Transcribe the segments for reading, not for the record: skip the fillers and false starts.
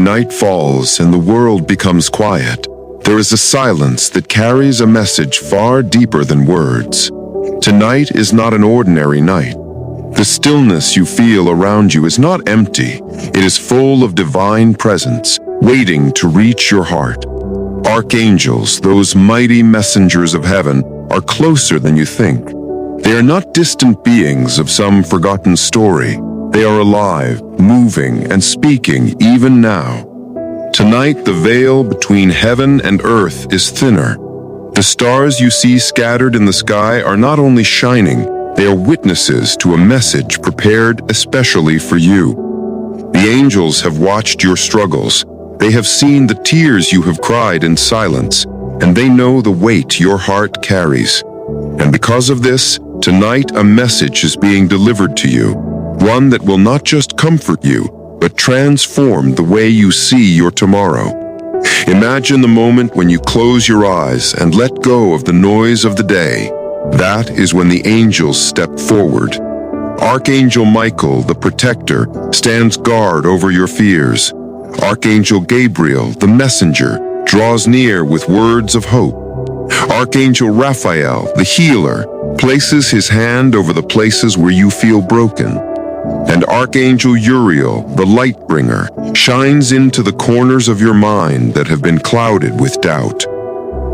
When night falls and the world becomes quiet, there is a silence that carries a message far deeper than words. Tonight is not an ordinary night. The stillness you feel around you is not empty. It is full of divine presence, waiting to reach your heart. Archangels, those mighty messengers of heaven, are closer than you think. They are not distant beings of some forgotten story. They are alive, moving, and speaking even now. Tonight, the veil between heaven and earth is thinner. The stars you see scattered in the sky are not only shining, they are witnesses to a message prepared especially for you. The angels have watched your struggles. They have seen the tears you have cried in silence, and they know the weight your heart carries. And because of this, tonight a message is being delivered to you, one that will not just comfort you, but transform the way you see your tomorrow. Imagine the moment when you close your eyes and let go of the noise of the day. That is when the angels step forward. Archangel Michael, the protector, stands guard over your fears. Archangel Gabriel, the messenger, draws near with words of hope. Archangel Raphael, the healer, places his hand over the places where you feel broken. And Archangel Uriel, the light bringer, shines into the corners of your mind that have been clouded with doubt.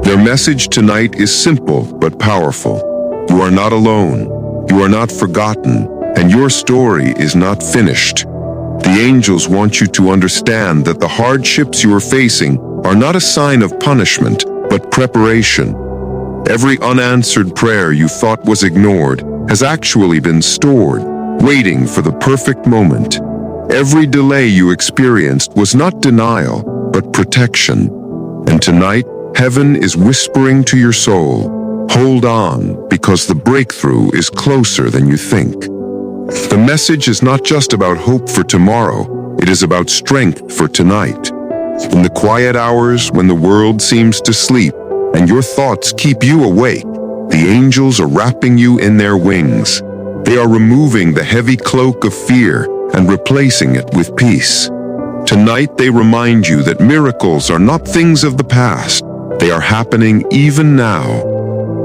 Their message tonight is simple but powerful. You are not alone, you are not forgotten, and your story is not finished. The angels want you to understand that the hardships you are facing are not a sign of punishment, but preparation. Every unanswered prayer you thought was ignored has actually been stored, waiting for the perfect moment. Every delay you experienced was not denial, but protection. And tonight, heaven is whispering to your soul, hold on, because the breakthrough is closer than you think. The message is not just about hope for tomorrow, it is about strength for tonight. In the quiet hours when the world seems to sleep and your thoughts keep you awake, the angels are wrapping you in their wings. They are removing the heavy cloak of fear and replacing it with peace. Tonight they remind you that miracles are not things of the past. They are happening even now.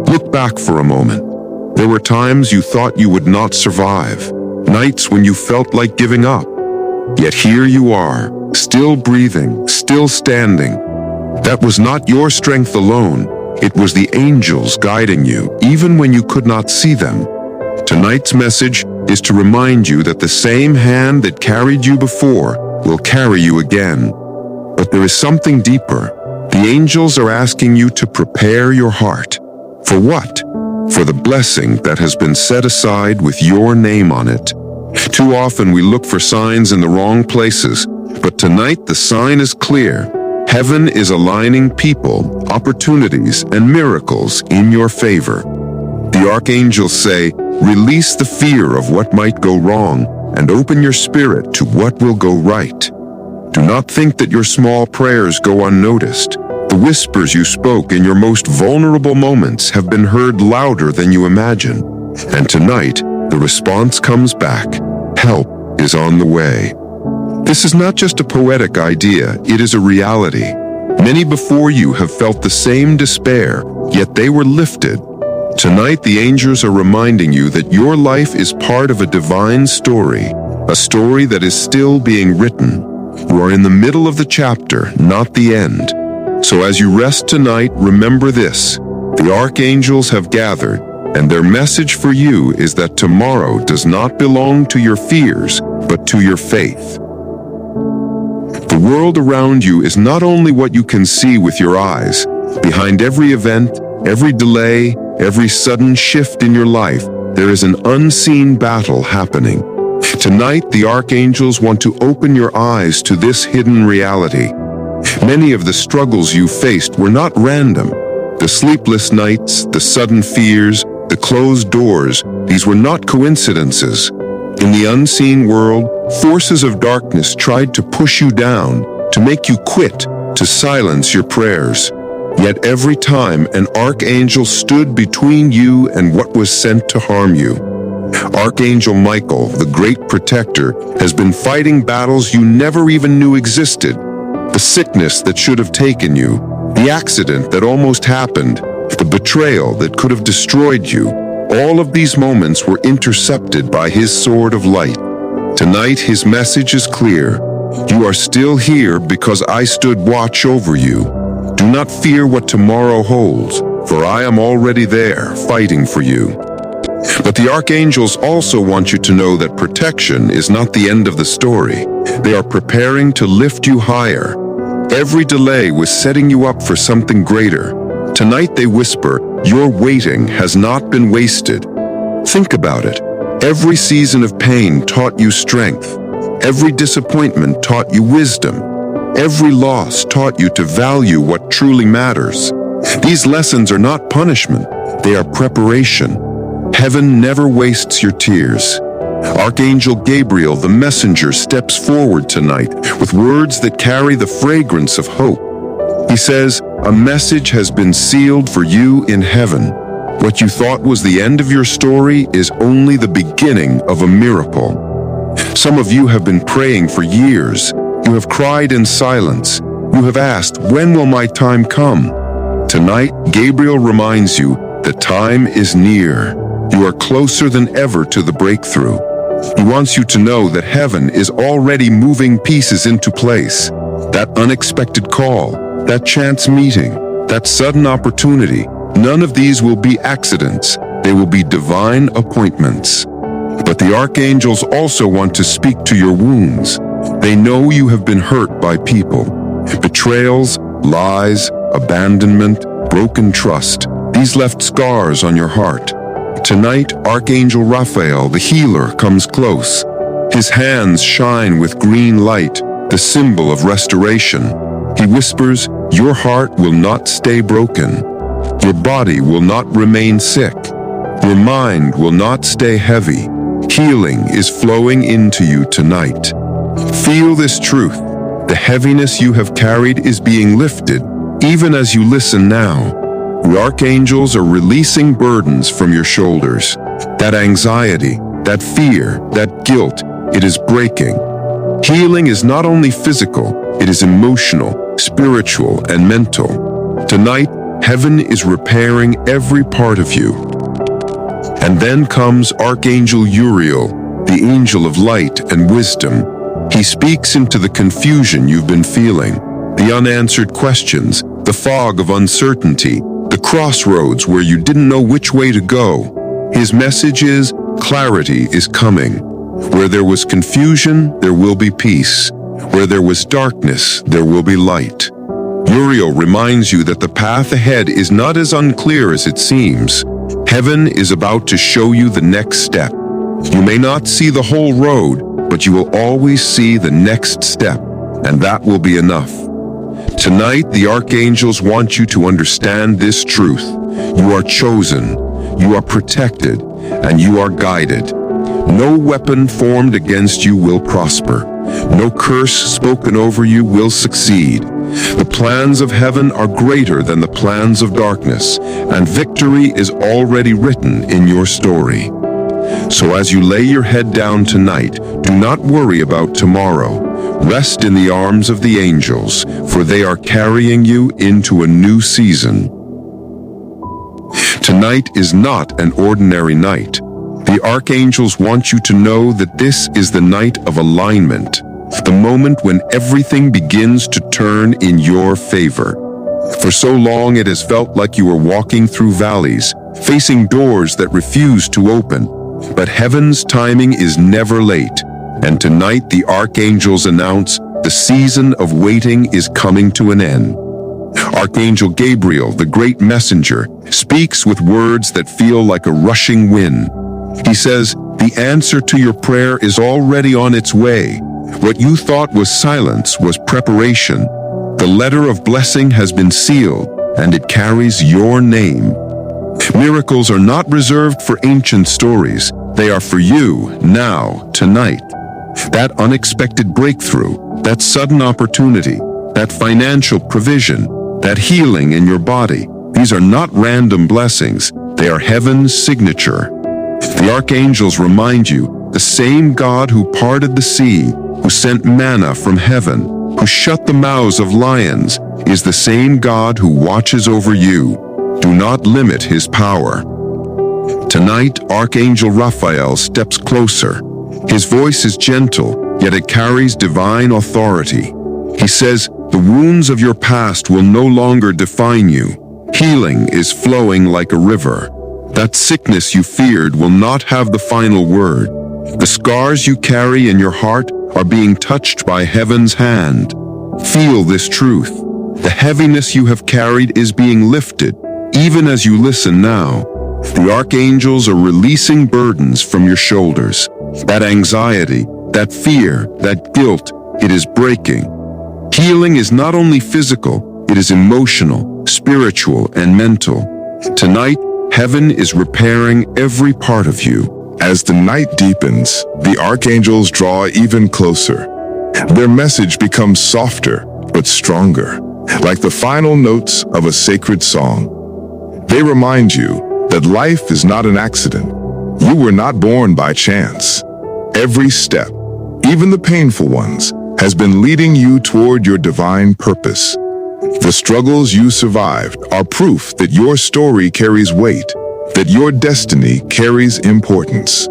Look back for a moment. There were times you thought you would not survive, nights when you felt like giving up. Yet here you are, still breathing, still standing. That was not your strength alone. It was the angels guiding you, even when you could not see them. Tonight's message is to remind you that the same hand that carried you before will carry you again. But there is something deeper. The angels are asking you to prepare your heart. For what? For the blessing that has been set aside with your name on it. Too often we look for signs in the wrong places, but tonight the sign is clear. Heaven is aligning people, opportunities, and miracles in your favor. The archangels say, release the fear of what might go wrong and open your spirit to what will go right. Do not think that your small prayers go unnoticed. The whispers you spoke in your most vulnerable moments have been heard louder than you imagine. And tonight, the response comes back. Help is on the way. This is not just a poetic idea, it is a reality. Many before you have felt the same despair, yet they were lifted. Tonight, the angels are reminding you that your life is part of a divine story, a story that is still being written. You are in the middle of the chapter, not the end. So as you rest tonight, remember this. The archangels have gathered, and their message for you is that tomorrow does not belong to your fears, but to your faith. The world around you is not only what you can see with your eyes. Behind every event, every delay, every sudden shift in your life, there is an unseen battle happening. Tonight, the archangels want to open your eyes to this hidden reality. Many of the struggles you faced were not random. The sleepless nights, the sudden fears, the closed doors, these were not coincidences. In the unseen world, forces of darkness tried to push you down, to make you quit, to silence your prayers. Yet every time an archangel stood between you and what was sent to harm you. Archangel Michael, the great protector, has been fighting battles you never even knew existed, The sickness that should have taken you, the accident that almost happened, the betrayal that could have destroyed you, all of these moments were intercepted by his sword of light. Tonight, his message is clear. You are still here because I stood watch over you. Do not fear what tomorrow holds, for I am already there, fighting for you. But the archangels also want you to know that protection is not the end of the story. They are preparing to lift you higher. Every delay was setting you up for something greater. Tonight they whisper, your waiting has not been wasted. Think about it. Every season of pain taught you strength. Every disappointment taught you wisdom. Every loss taught you to value what truly matters. These lessons are not punishment, they are preparation. Heaven never wastes your tears. Archangel Gabriel, the messenger, steps forward tonight with words that carry the fragrance of hope. He says, a message has been sealed for you in heaven. What you thought was the end of your story is only the beginning of a miracle. Some of you have been praying for years. You have cried in silence. You have asked, when will my time come? Tonight, Gabriel reminds you that time is near. You are closer than ever to the breakthrough. He wants you to know that heaven is already moving pieces into place. That unexpected call, that chance meeting, that sudden opportunity, none of these will be accidents. They will be divine appointments. But the archangels also want to speak to your wounds. They know you have been hurt by people. Betrayals, lies, abandonment, broken trust. These left scars on your heart. Tonight, Archangel Raphael, the healer, comes close. His hands shine with green light, the symbol of restoration. He whispers, your heart will not stay broken. Your body will not remain sick. Your mind will not stay heavy. Healing is flowing into you tonight. Feel this truth. The heaviness you have carried is being lifted, even as you listen now. The archangels are releasing burdens from your shoulders. That anxiety, that fear, that guilt, it is breaking. Healing is not only physical, it is emotional, spiritual, and mental. Tonight, heaven is repairing every part of you. And then comes Archangel Uriel, the angel of light and wisdom. He speaks into the confusion you've been feeling, the unanswered questions, the fog of uncertainty, the crossroads where you didn't know which way to go. His message is, clarity is coming. Where there was confusion, there will be peace. Where there was darkness, there will be light. Uriel reminds you that the path ahead is not as unclear as it seems. Heaven is about to show you the next step. You may not see the whole road, but you will always see the next step, and that will be enough. Tonight, the archangels want you to understand this truth. You are chosen, you are protected, and you are guided. No weapon formed against you will prosper. No curse spoken over you will succeed. The plans of heaven are greater than the plans of darkness, and victory is already written in your story. So as you lay your head down tonight, do not worry about tomorrow. Rest in the arms of the angels, for they are carrying you into a new season. Tonight is not an ordinary night. The archangels want you to know that this is the night of alignment, the moment when everything begins to turn in your favor. For so long it has felt like you were walking through valleys, facing doors that refuse to open. But heaven's timing is never late, and tonight the archangels announce the season of waiting is coming to an end. Archangel Gabriel, the great messenger, speaks with words that feel like a rushing wind. He says, the answer to your prayer is already on its way. What you thought was silence was preparation. The letter of blessing has been sealed, and it carries your name. Miracles are not reserved for ancient stories. They are for you, now, tonight. That unexpected breakthrough, that sudden opportunity, that financial provision, that healing in your body, these are not random blessings. They are heaven's signature. The archangels remind you, the same God who parted the sea, who sent manna from heaven, who shut the mouths of lions, is the same God who watches over you. Do not limit his power. Tonight, Archangel Raphael steps closer. His voice is gentle, yet it carries divine authority. He says, "The wounds of your past will no longer define you. Healing is flowing like a river. That sickness you feared will not have the final word. The scars you carry in your heart are being touched by heaven's hand. Feel this truth. The heaviness you have carried is being lifted, even as you listen now. The archangels are releasing burdens from your shoulders. That anxiety, that fear, that guilt, it is breaking. Healing is not only physical, it is emotional, spiritual, and mental. Tonight, heaven is repairing every part of you. As the night deepens, the archangels draw even closer. Their message becomes softer but stronger, like the final notes of a sacred song. They remind you that life is not an accident. You were not born by chance. Every step, even the painful ones, has been leading you toward your divine purpose. The struggles you survived are proof that your story carries weight, that your destiny carries importance.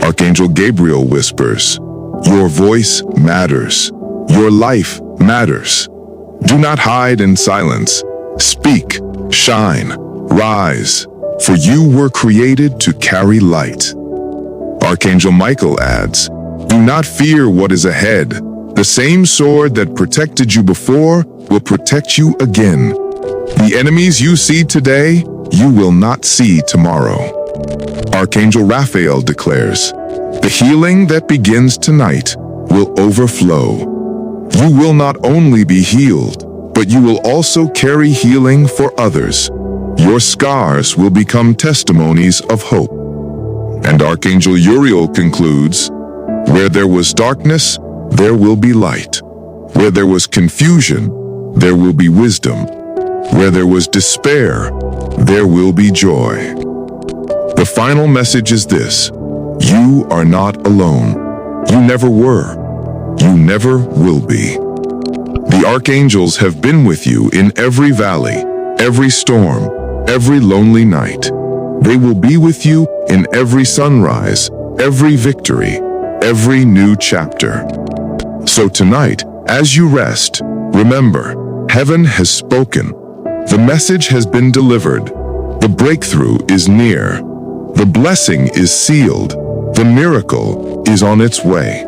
Archangel Gabriel whispers, "Your voice matters. Your life matters. Do not hide in silence. Speak, shine, rise, for you were created to carry light." Archangel Michael adds, "Do not fear what is ahead. The same sword that protected you before will protect you again. The enemies you see today, you will not see tomorrow." Archangel Raphael declares, "The healing that begins tonight will overflow. You will not only be healed, but you will also carry healing for others. Your scars will become testimonies of hope." And Archangel Uriel concludes, "Where there was darkness, there will be light. Where there was confusion, there will be wisdom. Where there was despair, there will be joy." The final message is this: you are not alone. You never were. You never will be. The archangels have been with you in every valley, every storm, every lonely night. They will be with you in every sunrise, every victory, every new chapter. So tonight, as you rest, remember, heaven has spoken. The message has been delivered. The breakthrough is near. The blessing is sealed. The miracle is on its way.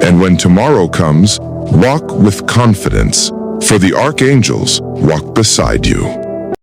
And when tomorrow comes, walk with confidence, for the archangels walk beside you.